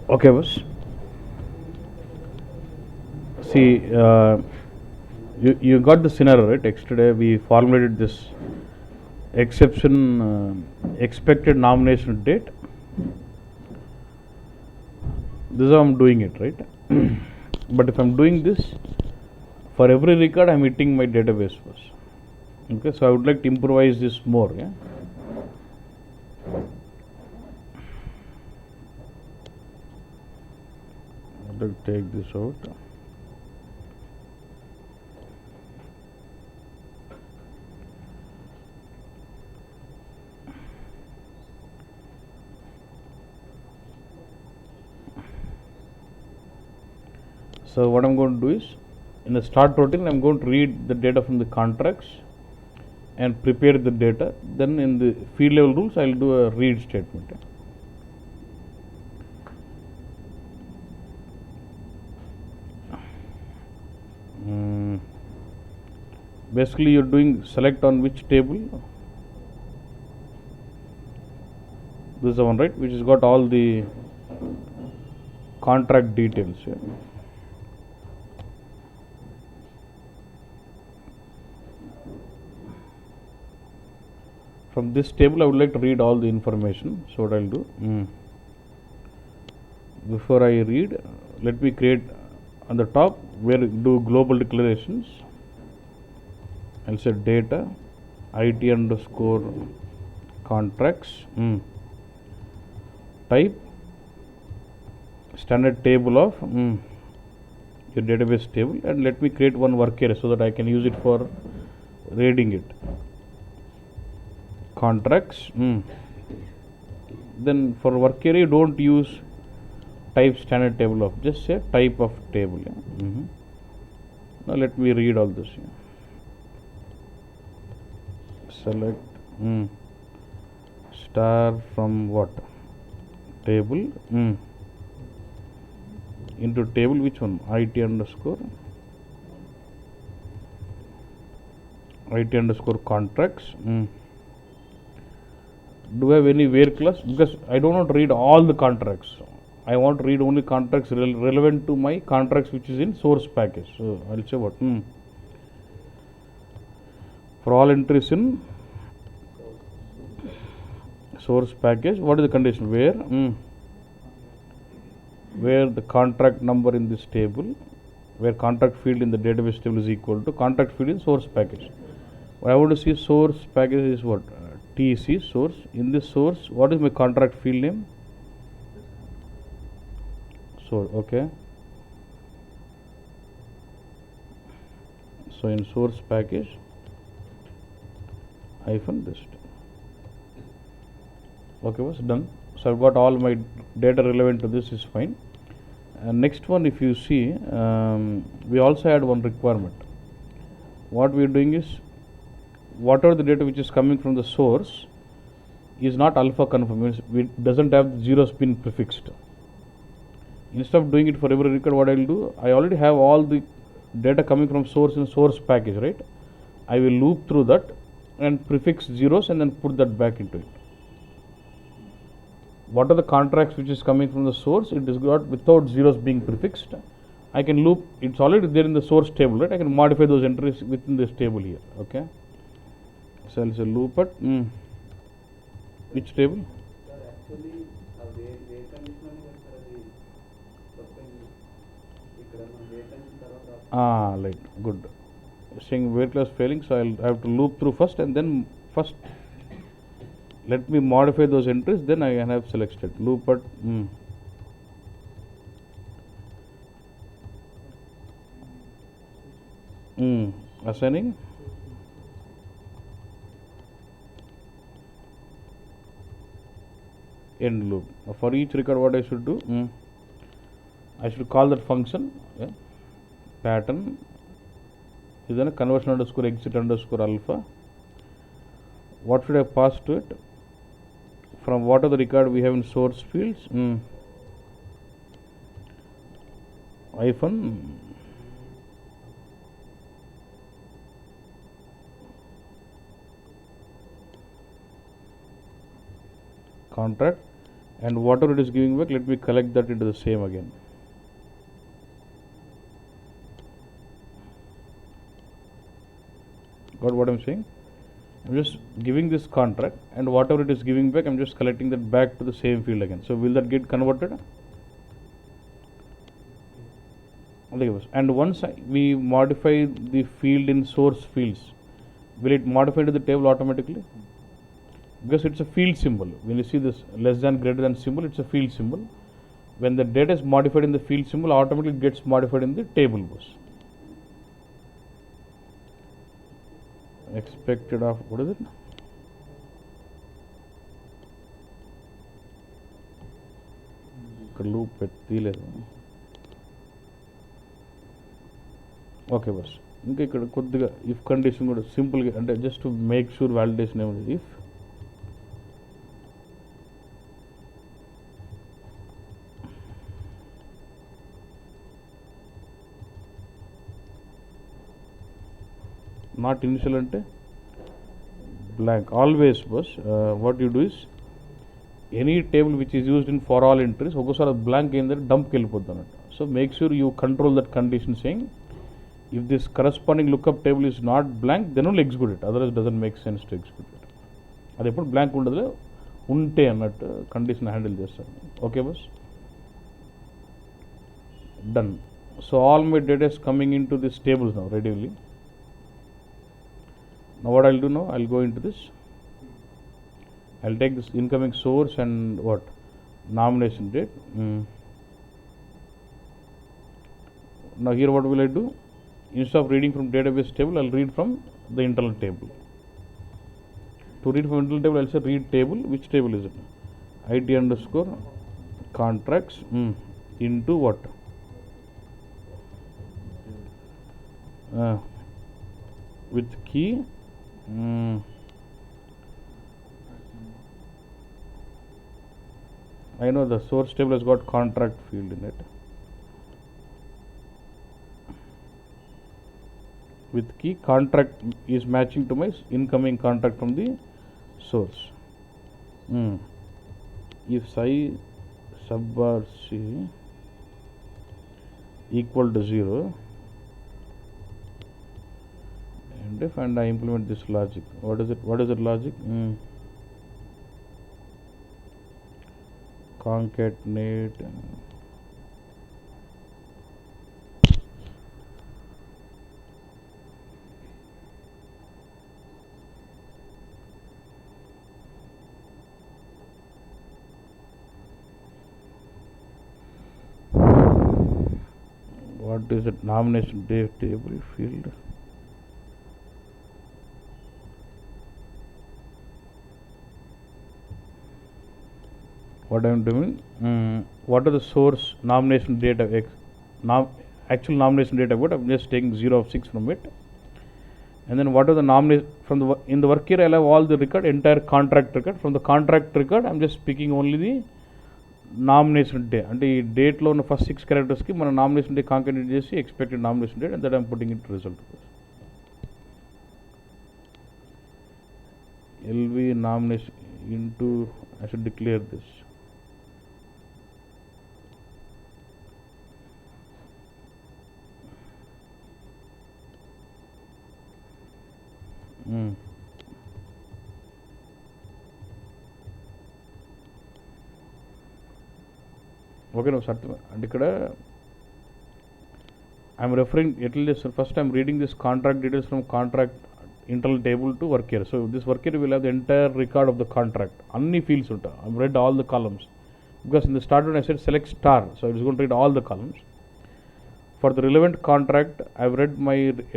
Okay, boss. See, you got the scenario right. Yesterday we formulated this exception expected nomination date. This is how I'm doing it, right? But if I'm doing this for every record, I'm hitting my database first. Okay, so I would like to improvise this more. Yeah. I'd like to take this out. So what I'm going to do is, in the start routine, I'm going to read the data from the contracts and prepare the data. Then in the field level rules, I'll do a read statement. Basically, you're doing select on which table. This is the one, right, which has got all the contract details. Yeah. From this table, I would like to read all the information. So what I'll do, before I read, let me create on the top where do global declarations. I'll say data IT underscore contracts, type standard table of your database table, and let me create one work area so that I can use it for reading it. Contracts. Then for work area, don't use type standard table of, just say type of table. Yeah. Now let me read all this. Yeah. Select star from what table into table, which one, IT underscore contracts. Do I have any where class? Because I do not read all the contracts. I want to read only contracts relevant to my contracts which is in source package. So I'll say what for all entries in source package, what is the condition, where the contract number in this table, where contract field in the database table is equal to contract field in source package. What I want to see source package is what, TC source. In this source, what is my contract field name? So okay, so in source package hyphen this. Okay, was done. So I've got all my data relevant to this is fine. And next one, if you see, we also had one requirement. What we are doing is, whatever the data which is coming from the source is not alpha confirm, it doesn't have zeros been prefixed. Instead of doing it for every record, what I will do, I already have all the data coming from source in source package, right? I will loop through that and prefix zeros and then put that back into it. What are the contracts which is coming from the source? It is got without zeros being prefixed. I can loop, it's already there in the source table, right? I can modify those entries within this table here. Okay, so I'll say loop at which table? Actually, where condition Right, good. Saying where class failing, so I'll have to loop through first, and then first let me modify those entries, then I can have selected loop at assigning end loop. For each record, what I should do, I should call that function pattern is then a conversion underscore exit underscore alpha. What should I pass to it? From what are the record we have in source fields, hyphen contract and whatever it is giving back, let me collect that into the same again. Got what I'm saying? I'm just giving this contract, and whatever it is giving back, I'm just collecting that back to the same field again. So will that get converted? And once we modify the field in source fields, will it modify to the table automatically? Because it's a field symbol. When you see this less than greater than symbol, it's a field symbol. When the data is modified in the field symbol, automatically it gets modified in the table bus. Expected of, what is it? Loop okay bus ఇంకా ఇక్కడ కొద్దిగా if condition కూడా సింపుల్గా అంటే just make sure validation ఏముంది if not initial అంటే blank always bus what you do is any table which is used in for all entries ఒక్కోసారి blank ఏంటంటే డంప్కి వెళ్ళిపోద్ది అన్నట్టు so make sure you control that condition saying if this corresponding lookup table is not blank, then only execute it, otherwise it doesn't make sense to execute it. అది ఎప్పుడు blank ఉండదు ఉంటే అన్నట్టు condition handle చేస్తారు okay bus done so all my data is coming in to this tables now readily now what I'll do now I'll go in to this I'll take this incoming source and what nomination date now here what will I do? Instead of reading from database table, I'll read from the internal table. To read from internal table, I'll say read table. Which table is it? IT underscore contracts into what? With key. I know the source table has got contract field in it. With key contract is matching to my incoming contract from the source. If psi sub bar c equal to 0 and if I implement this logic, what is it logic? Concatenate what is it nomination date table field what I am doing what are the source nomination date of x actual nomination date of what I'm just taking 0 of 6 from it and then what are the nomination from the in the work here I'll have all the record entire contract record from the contract record I'm just picking only the nomination day అంటే ఈ డేట్లో ఉన్న first 6 క్యారెక్టర్స్కి మన nomination day concatenate చేసి expected nomination date and that I'm putting it result ఎల్వి nomination into I should declare this okay నువ్వు సర్ట్ అంటే ఇక్కడ ఐఎమ్ రెఫరింగ్ ఎట్లా చేస్తారు first I'm reading this contract details from contract internal table to work year so this work year will have the entire record of the contract అన్ని fields ఉంటాయి I read all the columns because in the start I said select star so it's gonna read all the columns for the relevant contract I've read my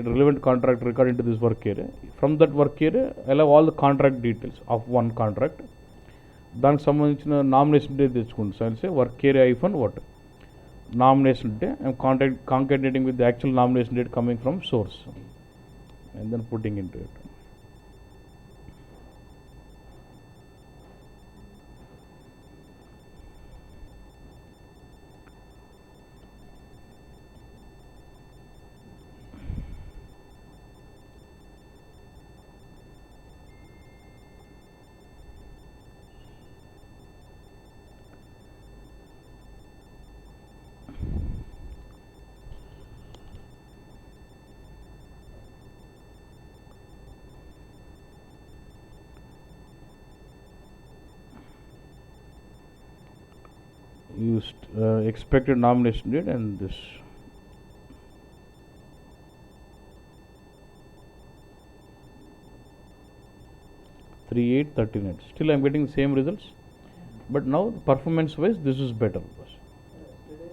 relevant contract record into this work area from that work area I'll have all the contract details of one contract దానికి సంబంధించిన nomination day తెచ్చుకుంటాను so say work area ఐఫన్ what nomination day I'm concatenating with the actual nomination date coming from source and then putting into it used expected nomination date and this. Three 8 39. Still I am getting the same results, but now performance wise this is better. yesterday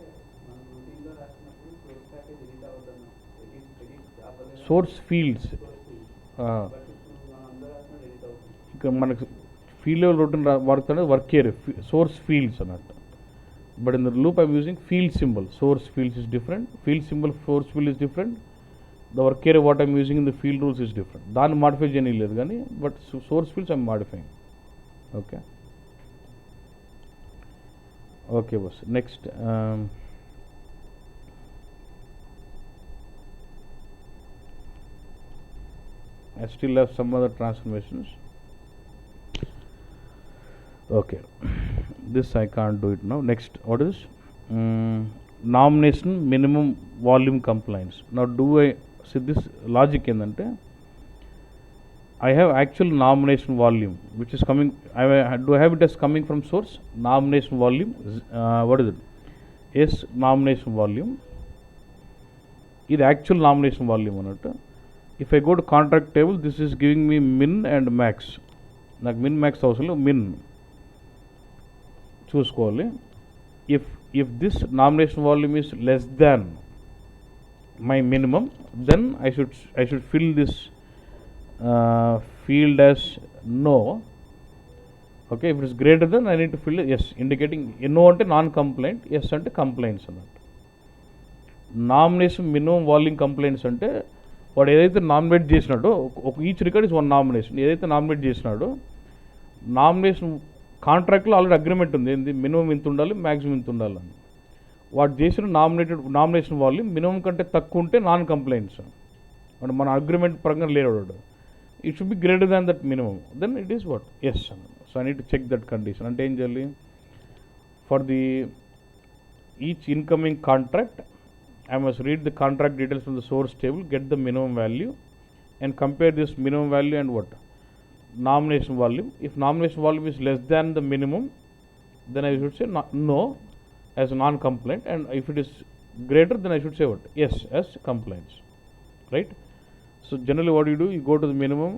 మనం రూటీన్లో రాసినప్పుడు source package edit అవుతున్నాం edit అవ్వలేదు Source fields. But ఇప్పుడు మనం అందరూ రాసినప్పుడు edit అవుతుంది ఇక్కడ మనకు ఫీల్డ్ లెవెల్ రొటీన్ వర్క్ అనేది వర్క్ ఏరియా సోర్స్ ఫీల్డ్స్ అన్నట్టు. But in the loop I'm using field symbol. Source fields is different, field symbol source field is different, the work area what I'm using in the field rules is different. దాన్ని modify చేయలేదు కానీ but source fields I'm modifying. Okay okay bus. Next I still have some other transformations. Okay, this I can't do it now. Next, what is nomination minimum volume compliance? Now, do I see this logic endante? I have actual nomination volume which is coming. Do I have it as coming from source? Nomination volume. What is it? Yes, nomination volume. This actual nomination volume annattu. If I go to contract table, this is giving me min and max. నాకు min max అవసరం min చూసుకోవాలి. If this nomination volume is less than my minimum, then I should fill this field as no. Okay, if it is greater than, I need to fill it yes, indicating no అంటే non complaint, yes అంటే complaints అన్నట్టు. Nomination minimum volume complaints అంటే వాడు ఏదైతే nominate చేసినాడో ఒక each record is one nomination. ఏదైతే nominate చేసినాడో nomination కాంట్రాక్ట్లో already agreement ఉంది, ఏంది మినిమం ఇంత ఉండాలి మ్యాక్సిమం ఇంత ఉండాలని. వాడు చేసిన నామినేషన్ వాల్యూమ్ మినిమం కంటే తక్కువ ఉంటే నాన్ కంప్లైంట్స్. అంటే మన అగ్రిమెంట్ ప్రకారం లేడు, it should be greater than that minimum, then it is what yes అన్నమాట. So I need to check that condition. అంటే ఏం చేయాలి? For the each incoming contract I must read the contract details from the source table, get the minimum value and compare this minimum value and what? Nomination volume. If nomination volume is less than the minimum, then I should say no as non-compliant, and if it is greater, then I should say what? Yes as compliance, right? So generally what you do, you go to the minimum,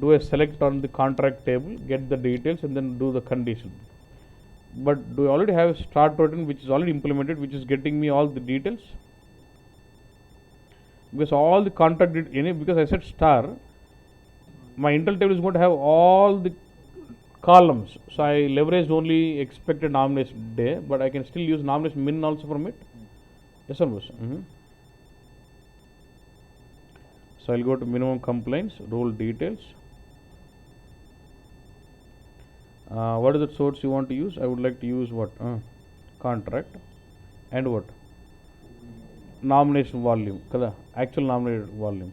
do a select on the contract table, get the details and then do the condition. But do I already have a start routine which is already implemented, which is getting me all the details? Because all the contract because I said star, my Intel table is going to have all the columns. So I leveraged only expected nomination day, but I can still use nomination min also from it. Yes or no? So I'll go to minimum complaints, role details. What is the source you want to use? I would like to use what? Contract and what? Nomination volume, kada actual nominated volume,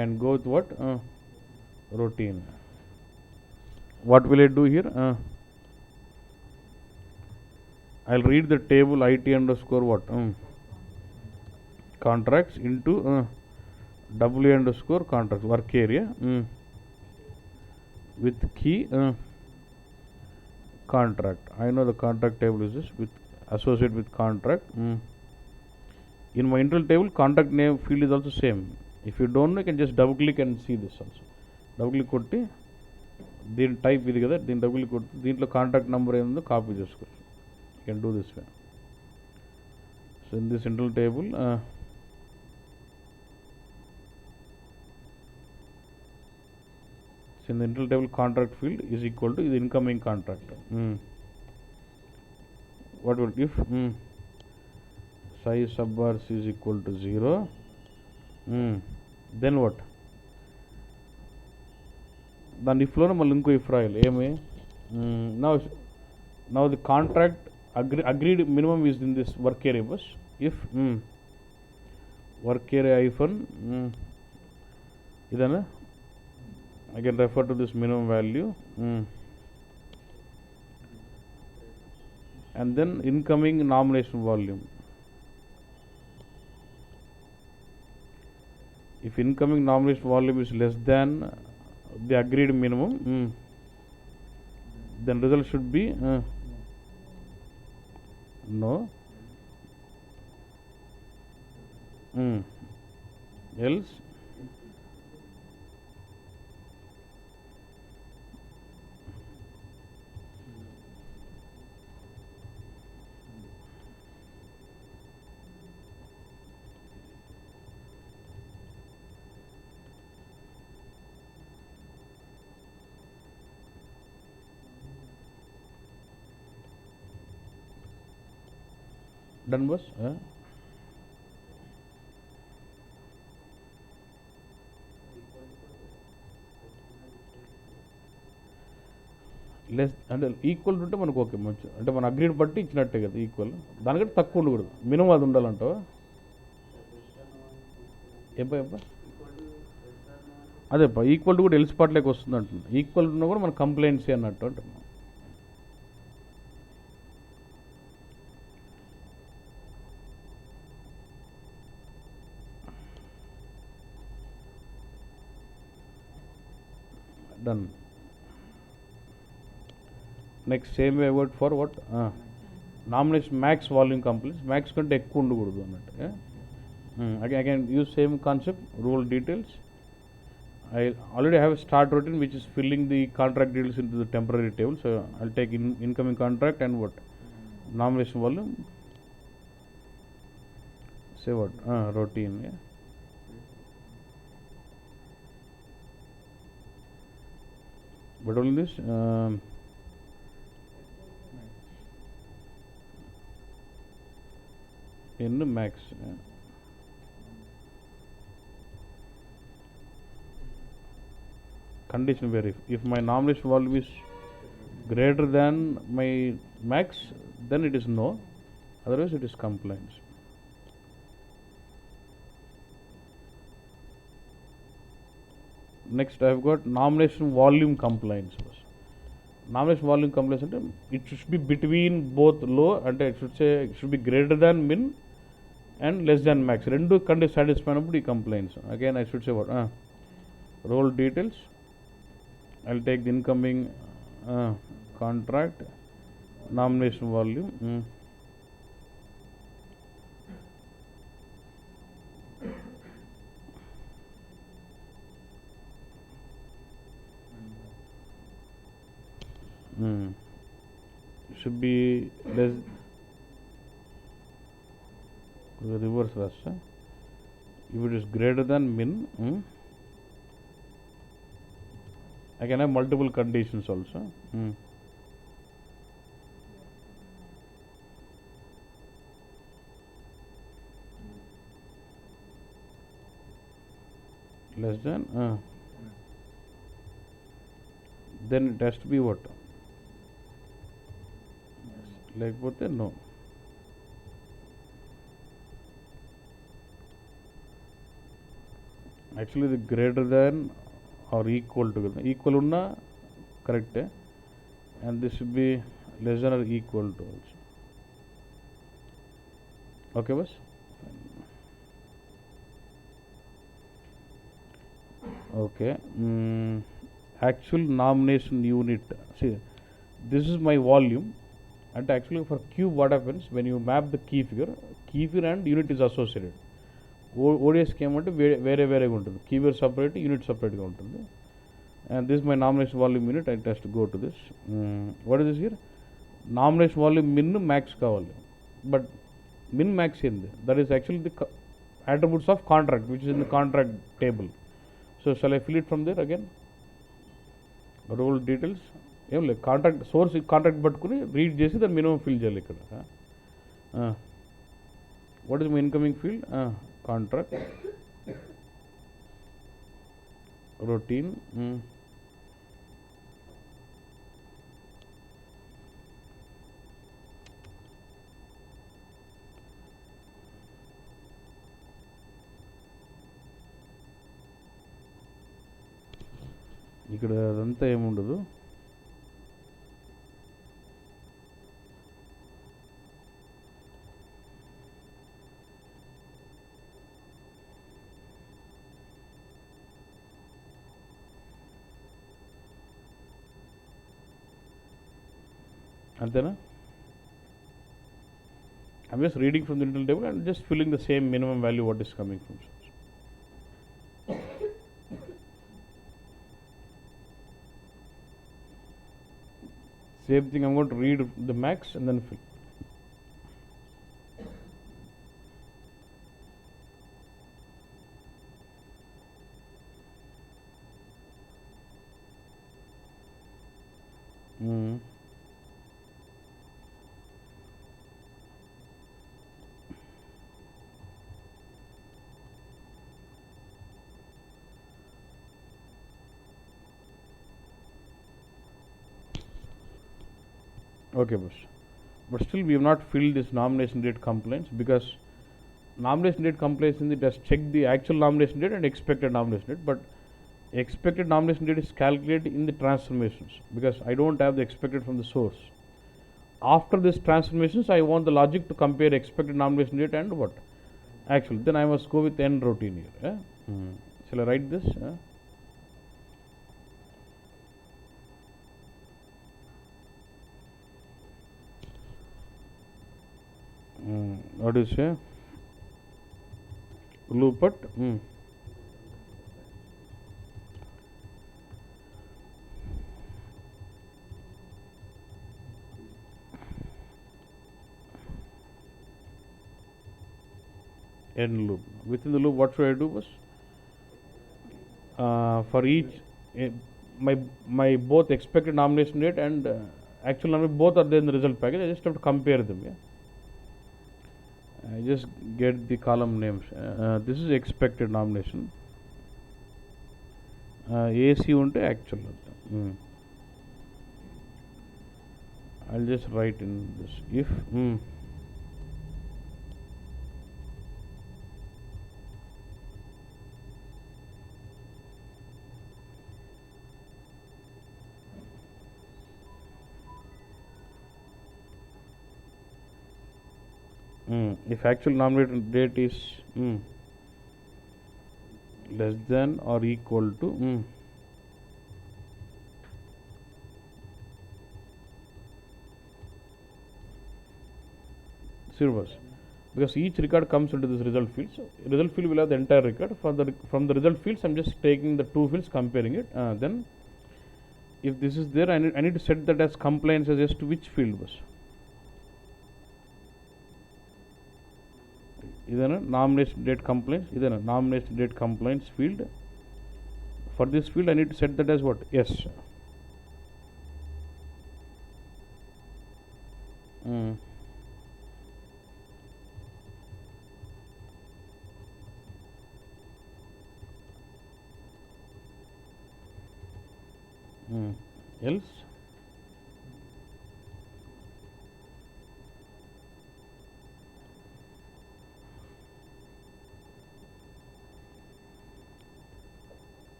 and go with what? Routine. What will I do here? I'll read the table IT underscore what? Contracts into W underscore contracts, work area with key contract. I know the contract table is this with associated with contract. In my Intel table, contract name field is also same. If you don't know, you can just double click and see this also. Double click kotti దీని type ఇది కదా, దీని double click కొట్టి దీంట్లో contact number ఏందో copy చేసుకోవచ్చు. You can do this way. So in this Intel table in the Intel table contract field is equal to the incoming contract. What will if size subbars is equal to 0, then what? Then if lo malli inko if rayali emi now the contract agreed minimum is in this work area bus. If work area hyphen idana I can refer to this minimum value and then incoming nomination volume. If incoming nomination volume is less than the agreed minimum, then result should be No. Else. Done, boss? Less అంటే equal ఉంటే మనకు okay మంచి, అంటే మన agreed బట్టి ఇచ్చినట్టే కదా equal, దానికంటే తక్కువ ఉండకూడదు, మినిమం అది ఉండాలంటావా? ఏబ్బా అదే ఈక్వల్ టు కూడా ఎల్స్ పార్ట్లోకి వస్తుంది అంటున్నా, ఈక్వల్ ఉన్నా కూడా మన కంప్లైంట్సీ అన్నట్టు అంటున్నా. Done. Next same way word for what nomination max volume completes, max కంటే ఎక్కువ ఉండకూడదు అన్నట్టు. Again use same concept, rule details. I already have a start routine which is filling the contract details into the temporary table. So I'll take incoming contract and what nomination volume. Say what routine. Yeah. But only this in the max. Condition where if my nomination volume is greater than my max, then it is no, otherwise it is compliance. Next I have got nomination volume compliance. Nomination volume compliance అంటే it should be between both low, అంటే it should be greater than min and less than max, రెండు condition satisfy అయినప్పుడు ఈ complaints. Again I should say what role details. I'll take the incoming contract, nomination volume. Should be less, reverse rasa. If it is greater than min, I can have multiple conditions also. Less than, then it has to be what? లేకపోతే no. Actually the greater than or equal to, equal unna correct, and this should be less than or equal to also. Okay boss. Okay. Actual nomination unit, see this is my volume, and actually for cube what happens when you map the key figure and unit is associated. ఓడిఎస్కి ఏమంటే వేరే వేరేగా ఉంటుంది, keyword separate, unit సపరేట్గా ఉంటుంది. And this my nomination volume unit. I test go to this. What is this here? Nomination volume min max కావాలి, but min max ఏంది? That is actually the attributes of contract which is in the contract table. So shall I fill it from there again? Role details ఏం లేదు, contract source contract పట్టుకుని read చేసి దాన్ని minimum fill చేయాలి ఇక్కడ. What is my incoming field? Contract routine. ఇక్కడ అదంతా ఏముండదు. అంతేనా? I'm just reading from the internal table and just filling the same minimum value what is coming from source. Same thing, I'm going to read the max and then fill. Mm. Okay, boss. But still, we have not filled this nomination date complaints because nomination date complaints in it does check the actual nomination date and expected nomination date, but expected nomination date is calculated in the transformations because I don't have the expected from the source. After this transformations, I want the logic to compare expected nomination date and what? Actual. Then I must go with end routine here. Shall I write this? What do you say? Loop at end loop. Within the loop, what should I do, boss? For each, my both expected nomination date and actual nomination both are there in the result package. I just have to compare them. Yeah. I just get the column names. This is expected nomination. AC unte actual. I'll just write in this if if actual nominated date is less than or equal to servers, because each record comes into this result field. So result field will have the entire record. From the result fields, I'm just taking the two fields, comparing it. Then if this is there, I need to set that as compliance as to which field was. Idana nomination date compliance. Idana nomination date compliance field. For this field, I need to set that as what? Yes. Else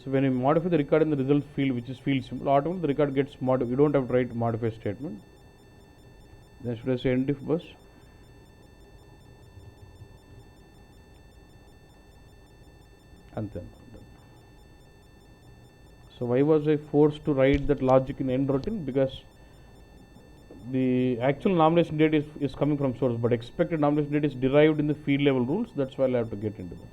so when you modify the record in the result field, which is field symbol, automatically the record gets modified. You don't have to write modify statement. Then should I say end if bus? And then so why was I forced to write that logic in end routine? Because the actual nomination date is coming from source, but expected nomination date is derived in the field level rules. That's why I'll have to get into that.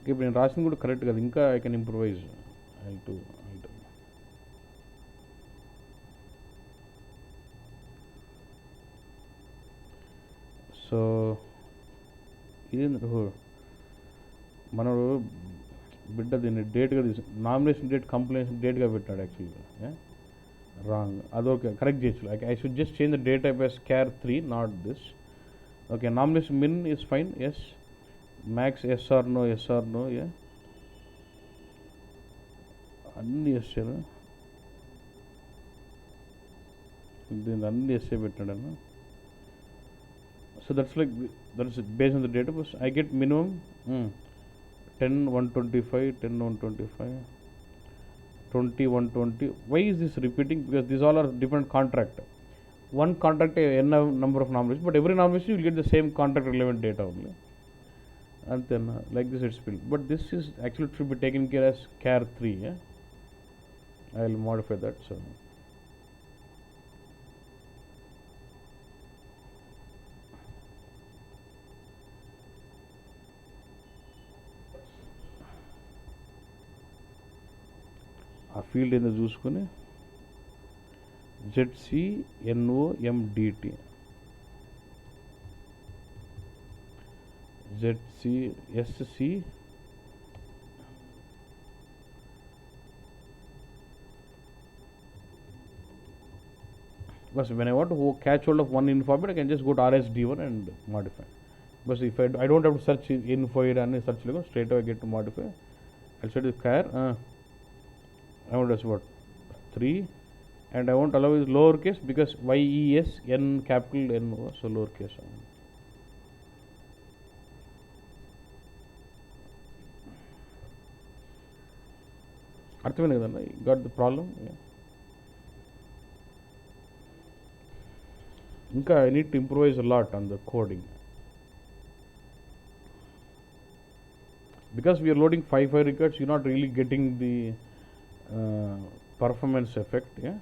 ఇప్పుడు నేను రాసింది కూడా correct కదా, ఇంకా I can improvise. So ఇది మనడు బిడ్డ దీన్ని డేట్గా nomination date complaint డేట్గా పెట్టాడు యాక్చువల్గా. రాంగ్, అదొకే కరెక్ట్ చేయొచ్చు. I should just change the date type as char 3, not this. Okay, nomination min is fine. Yes. Max yes or no, yes or no. Yeah, అన్ని SA, దీన్ని అన్ని SA పెట్టాడన్న. So that's based on the data. I get minimum 10 125, 10 125, 20, 120. Why is this repeating? Because these all are different contract. One contract n number of nominations, but every nomination you will get the same contract relevant data only. And then like this it's built. But this is actually should be taken care as char 3. Yeah? I will modify that. So ఆ field ఏందో చూసుకొని ZCNOMDT ZCSC because when I want to catch hold of one info format, I can just go to RSD1 and modify. But if I don't have to search info and search straight away I get to modify. I'll set the char. I want to what 3, and I want to allow is lowercase because YES N capital N, so lowercase. అర్థమైంది కదన్నా, got the problem. Yeah. ఇంకా I need to improvise a lot on the coding because we are loading 5 records. You're not really getting the performance effect. Yeah.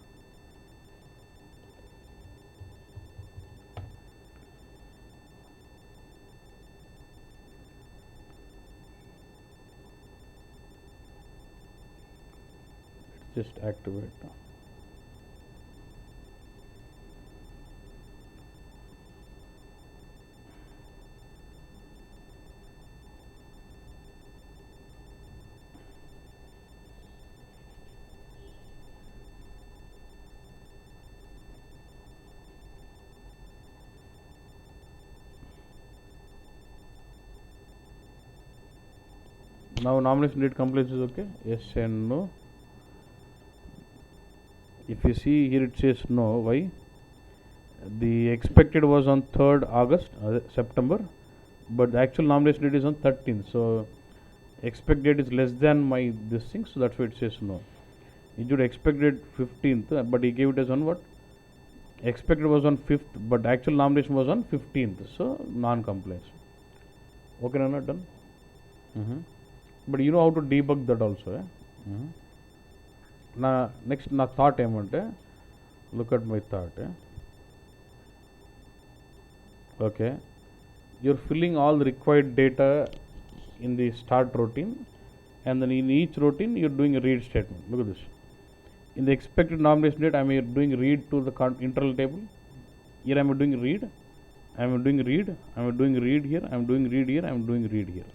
Just activate. Now nomination date compliance is okay. Yes and no. If you see here it says no. Why? The expected was on 3rd August, September, but the actual nomination date is on 13th. So expect date is less than my this thing, so that's why it says no. It should expected 15th, but he gave it as on what? Expected was on 5th, but actual nomination was on 15th, so non-compliance. Okay, no, not done. But you know how to debug that also. Next na thought ఏమంటే, look at my thought. Okay, you're filling all the required data in the start routine, and then in each routine you're doing a read statement. Look at this. In the expected nomination date, I'm doing read to the internal table. Here I'm doing read, I'm doing read, I'm doing read here, I'm doing read here, I'm doing read here.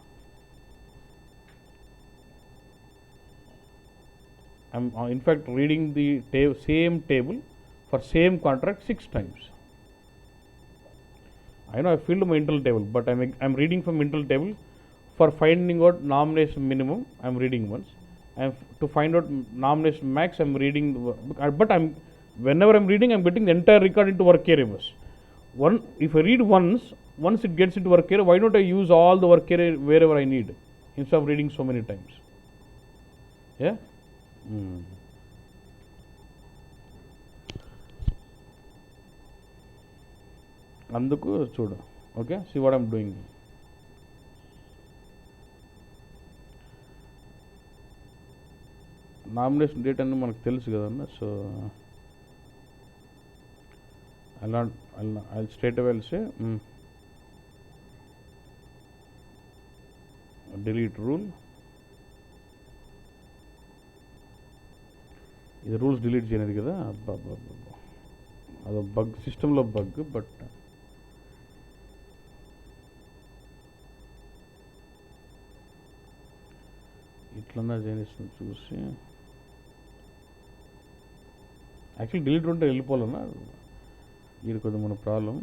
I'm in fact reading the same table for same contract 6 times. I know I filled my internal table, but I'm reading from internal table. For finding out nomination minimum, I'm reading once. And to find out nomination max, I'm reading. But whenever I'm reading, I'm getting the entire record into work area. If I read once it gets into work area, why don't I use all the work area wherever I need instead of reading so many times? Yeah. అందుకు చూడు. Okay, see what I'm doing. Nomination date అని మనకు తెలుసు కదన్న. So I'll straight away say delete rule. ఇది rules delete చేయలేదు కదా. అదో బగ్, సిస్టంలో బగ్. బట్ ఇట్లన్నా చేయనిస్తుంది చూసి. యాక్చువల్లీ డిలీట్ ఉంటే వెళ్ళిపోవాలన్నా, ఇది కొద్దిగా మన ప్రాబ్లం.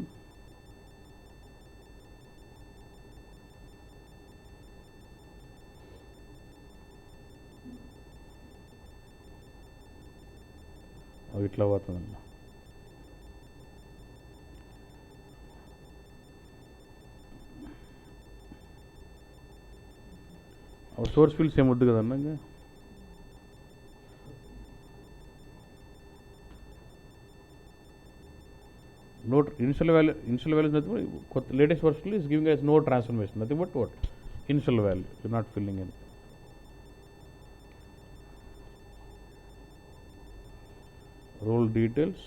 ఇట్లా పోతుందన్న. సోర్స్ ఫీల్డ్స్ ఏమొద్దు కదన్నా. ఇంకా initial value is nothing but latest version is giving us no transformation, nothing but what? Initial value, you're not filling in. Role details.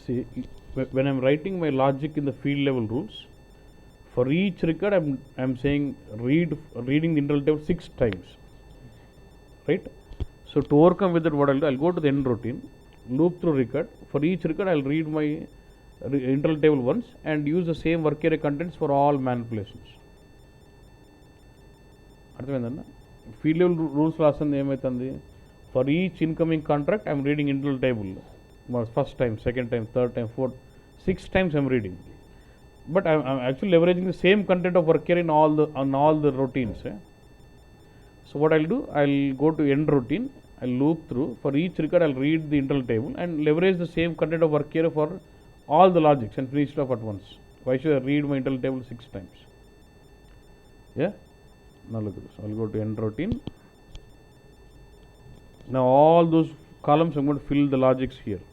See, when I'm writing my logic in the field level rules, for each record I'm saying reading the internal table 6 times, right? So to overcome with that, what I'll do, I'll go to the end routine, loop through record. For each record, I'll read my internal table once and use the same work area contents for all manipulations. అర్థమైందన్న field level rules రాస్తుంది ఏమవుతుంది, for each incoming contract I'm reading internal table first time, second time, third time, fourth, 6 times I'm reading. But I'm actually leveraging the same content of work area on all the routines. So what I'll do, I'll go to end routine, I'll loop through. For each record, I'll read the internal table and leverage the same content of work area for all the logics and finish it off at once. Why should I read my internal table 6 times? Yeah? Now look at this. I'll go to end routine. Now all those columns, I'm going to fill the logics here.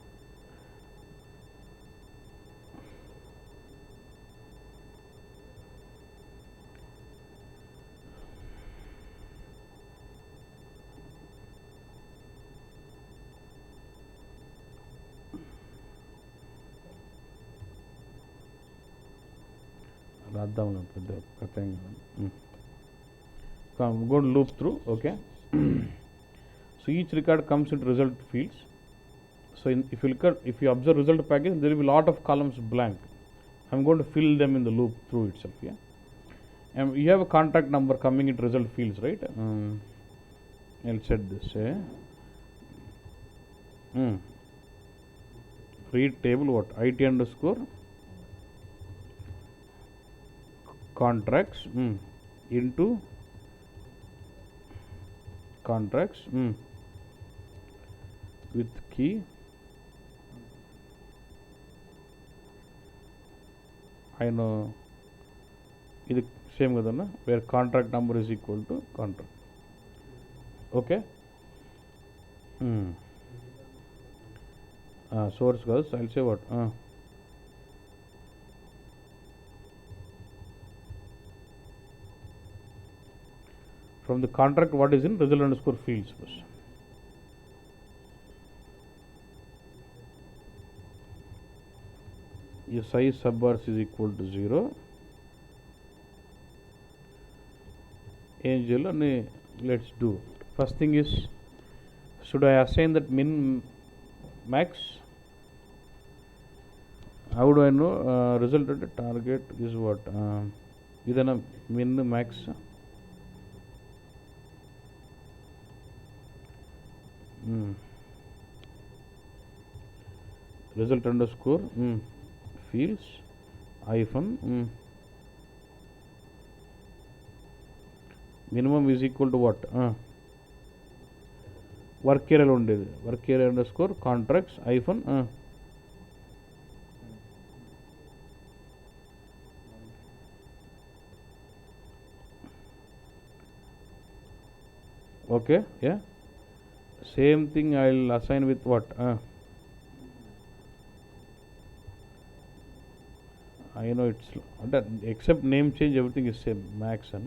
రాద్దాం పెద్ద కథ. I'm going to loop through, okay. So each record comes into result fields. So if you observe result package, there will be a lot of columns blank. I'm going to fill them in the loop through itself. Yeah, and you have a contract number coming into result fields, right? I'll set this. Read table what? IT underscore contracts into contracts with key I know ఇది same కదన్నా, where contract number is equal to contract. Okay, source కాదు, I'll say what from the contract what is in result underscore fields first. Your size subbars is equal to 0. Angel, and let's do. First thing is, should I assign that min max? How do I know result at the target is what? Idana min max. Result underscore fields hyphen minimum is equal to what? Work area ఉండేది, work area underscore contracts hyphen okay, yeah. Same thing I'll assign with what? I know it's except name change, everything is same, max and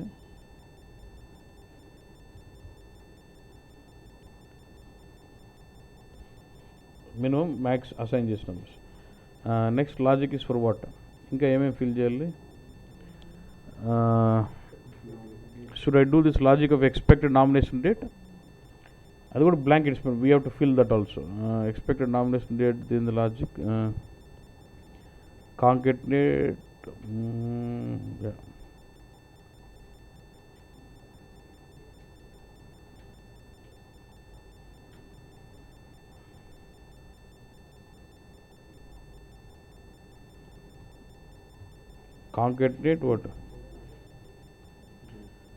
minimum max assign చేసినాం. Next logic is for what, ఇంకా ఏమేమి fill చేయాలి? Should I do this logic of expected nomination date? అది కూడా blank inspect, we have to fill that also. Expected nomination date దీని logic కాంకెట్నేట్ concatenate what?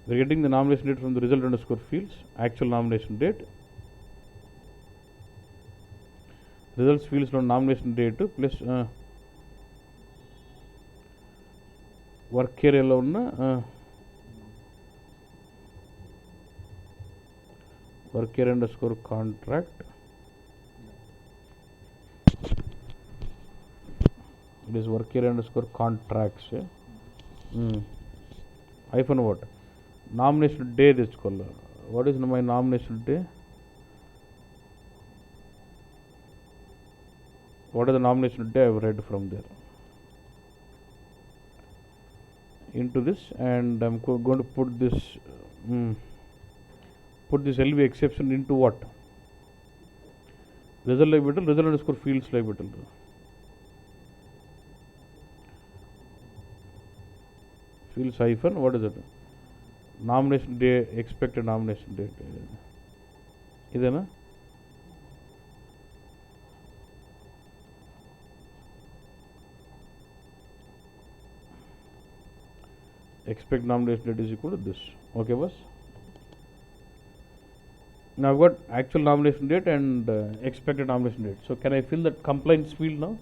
We're getting the nomination date from the result underscore fields, actual nomination date. Results fields లో nomination date plus work ఏరియాలో ఉన్న work area underscore contract. It is work area underscore contracts. Hyphen what? Nomination day తెచ్చుకోవాలి. What is my nomination day? What is the nomination day I have read from there? Into this, and I'm going to put this LV exception into what? Result liability, result underscore fields liability. Fields hyphen, what is it? Nomination day, expected nomination date. Idena? Expect nomination date is equal to this. Okay, boss? Now I've got actual nomination date and expected nomination date. So can I fill that compliance field now?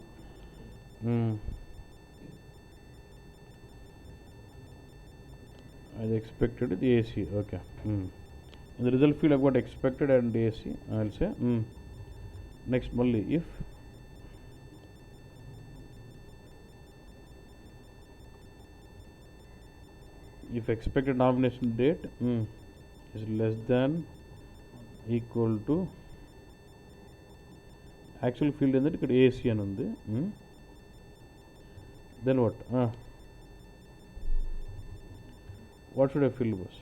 As expected the AC. Okay. In the result field I've got expected and AC. I'll say next Malli if expected nomination date is less than equal to actual field in that AC అని ఉంది. Then what? What should I fill, boss?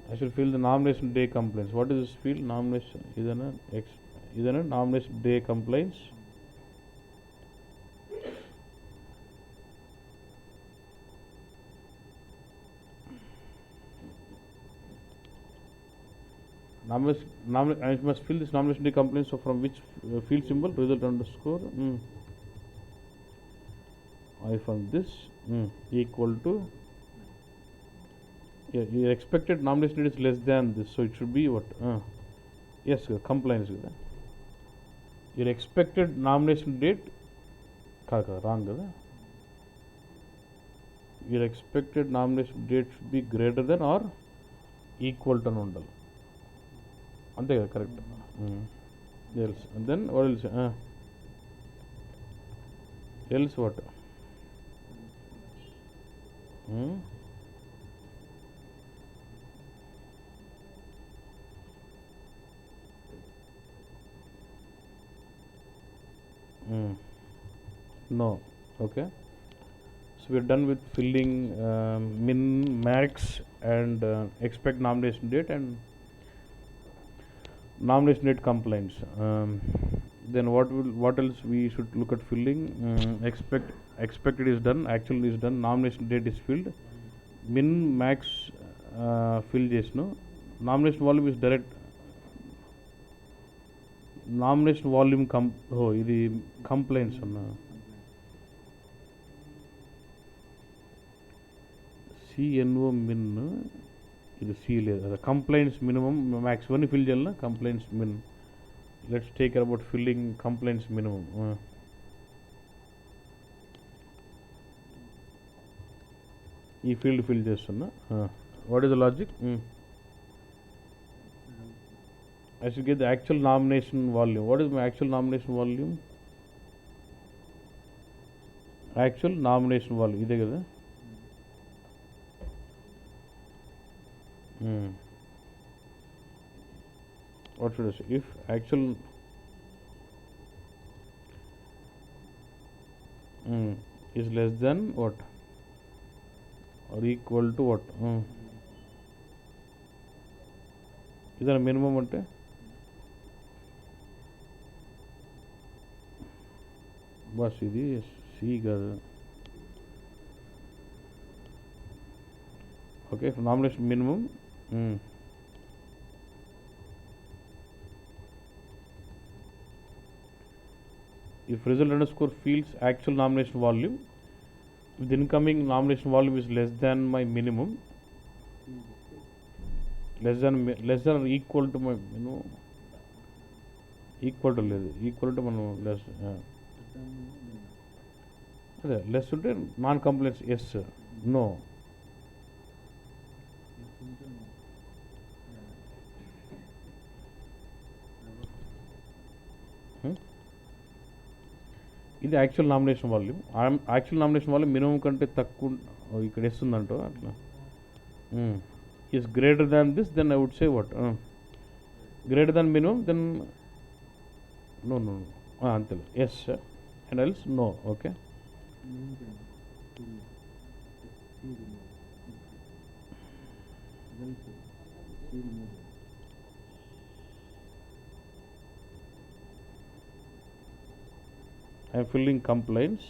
I should fill the nomination day complaints. What is this field? Nomination idana nomination day complaints. I must fill this nomination day complaints. So from which field symbol? Result underscore hyphen this equal to your expected nomination date is less than this, so it should be what? Yes, compliance with that. Your expected nomination date wrong kada. Your expected nomination date should be greater than or equal to undal. Ante kada, correct. Else, and then what else? Else what? No. Okay. So we're done with filling min, max, and expect nomination date and nomination date complaints. Then what else we should look at filling? Expected is done, actual is done, nomination date is filled, min, max fill chesno, nomination volume is direct. Nomination volume ఇది complaints అన్న CNO min ఇది C లేదు అదే complaints minimum max one fill చేయాలన్నా complaints min. Let's take about filling complaints minimum. ఈ field fill చేస్తున్నా. What is the logic? I should get the actual nomination volume. What is my actual nomination volume? Actual nomination volume. Ide kada. What should I say? If actual is less than what? Or equal to what? Idana minimum ante bus ఇది C కాదు. Okay, nomination minimum if result underscore fields actual nomination volume if the incoming nomination volume is less than my minimum, less than or equal to my equal to లేదు, equal to మనం less అదే less ఉంటే non compliance yes, no. ఇది actual nomination volume. Actual nomination volume minimum కంటే తక్కువ ఇక్కడ ఇస్తుందంటో అట్లా. Is greater than this, then I would say what greater than minimum, then no no అంతే, yes and else no. Okay, I'm filling complaints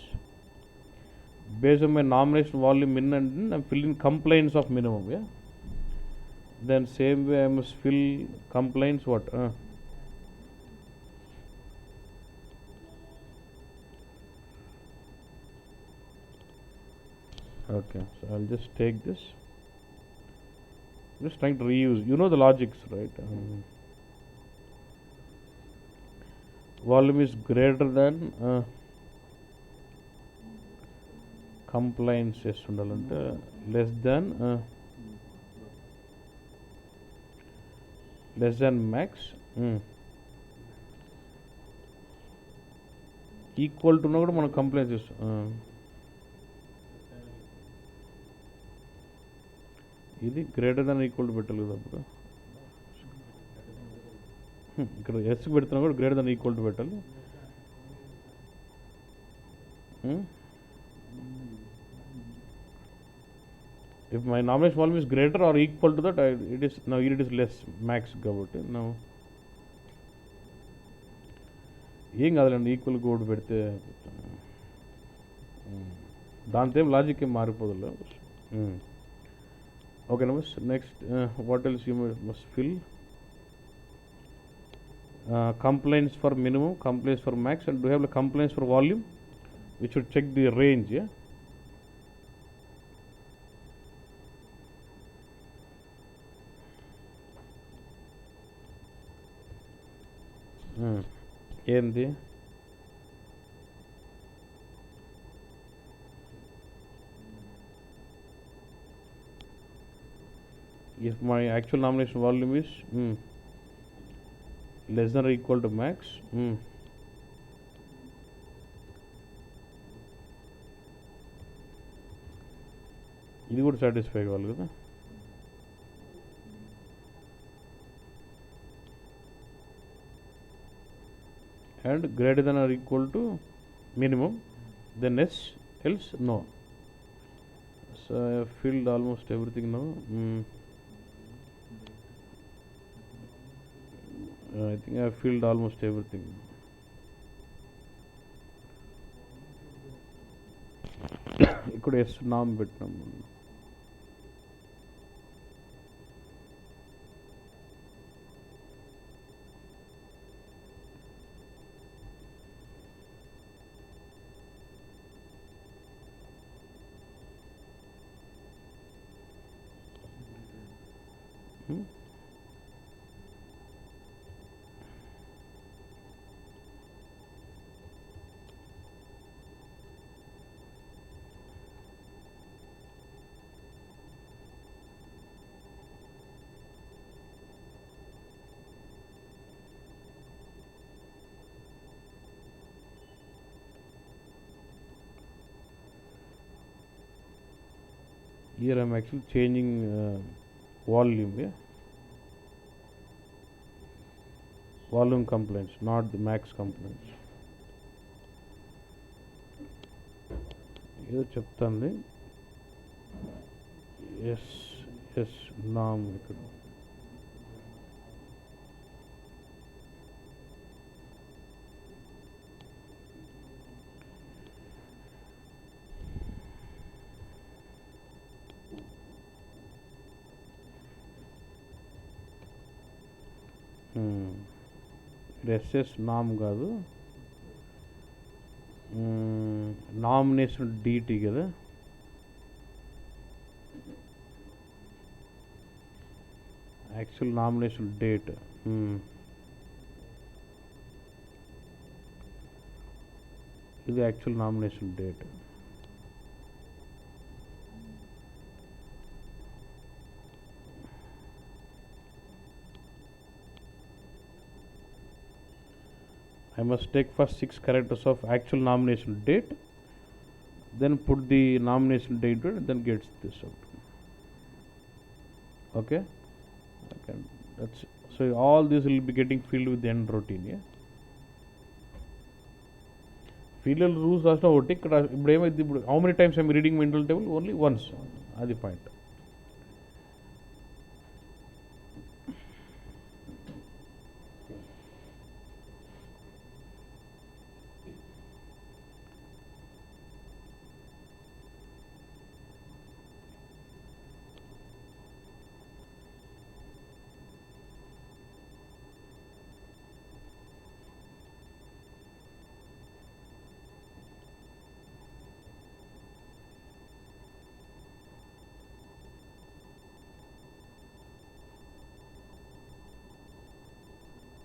based on my nomination volume min, and I'm filling complaints of minimum. Yeah, then same way I must fill complaints what okay, so I'll just take this, just trying to reuse, you know the logics, right? Volume is greater than compliance చేసి ఉండాలంటే less than max, equal to ఉన్నా కూడా మనం complaint చేస్తాం. ఇది greater than equal to పెట్టాలి కదా అప్పుడు. ఇక్కడ ఎస్ పెడుతున్నా కూడా గ్రేటర్ దాన్ ఈక్వల్ టు పెట్టాలి. If my nomination volume is greater or equal to that, it is less max కాబట్టి నో ఏం కాదులేండి, ఈక్వల్ కోడ్ పెడితే దాంతో ఏం లాజిక్ ఏం మారిపోదు. ఓకే నమస్. Next what else you must fill complaints for minimum, complaints for max, and do you have the complaints for volume, which should check the range. Yeah, ఏంది if my actual nomination volume is less than or equal to max, ఇది కూడా satisfy కావాలి కదా. And greater than or equal to minimum, then yes, else no. So I have filled almost everything now. I think I have filled almost everything. ఇక్కడ yes నామ్ పెట్టినాము. Here I am actually changing volume. Yeah, volume complaints, not the max complaints. ఏదో చెప్తాంది. Yes yes నామ్ ఇక్కడ SS nom కాదు, nomination DT కదా. Actual nomination date. ఇది actual nomination date. I must take first 6 characters of actual nomination date, then put the nomination date to it, then gets this out. Okay, that's so all this will be getting filled with the end routine. Yeah, field rules రాసిన ఒకటి ఇక్కడ ఇప్పుడు ఏమైంది, ఇప్పుడు how many times I'm reading mental table, only once, అది point.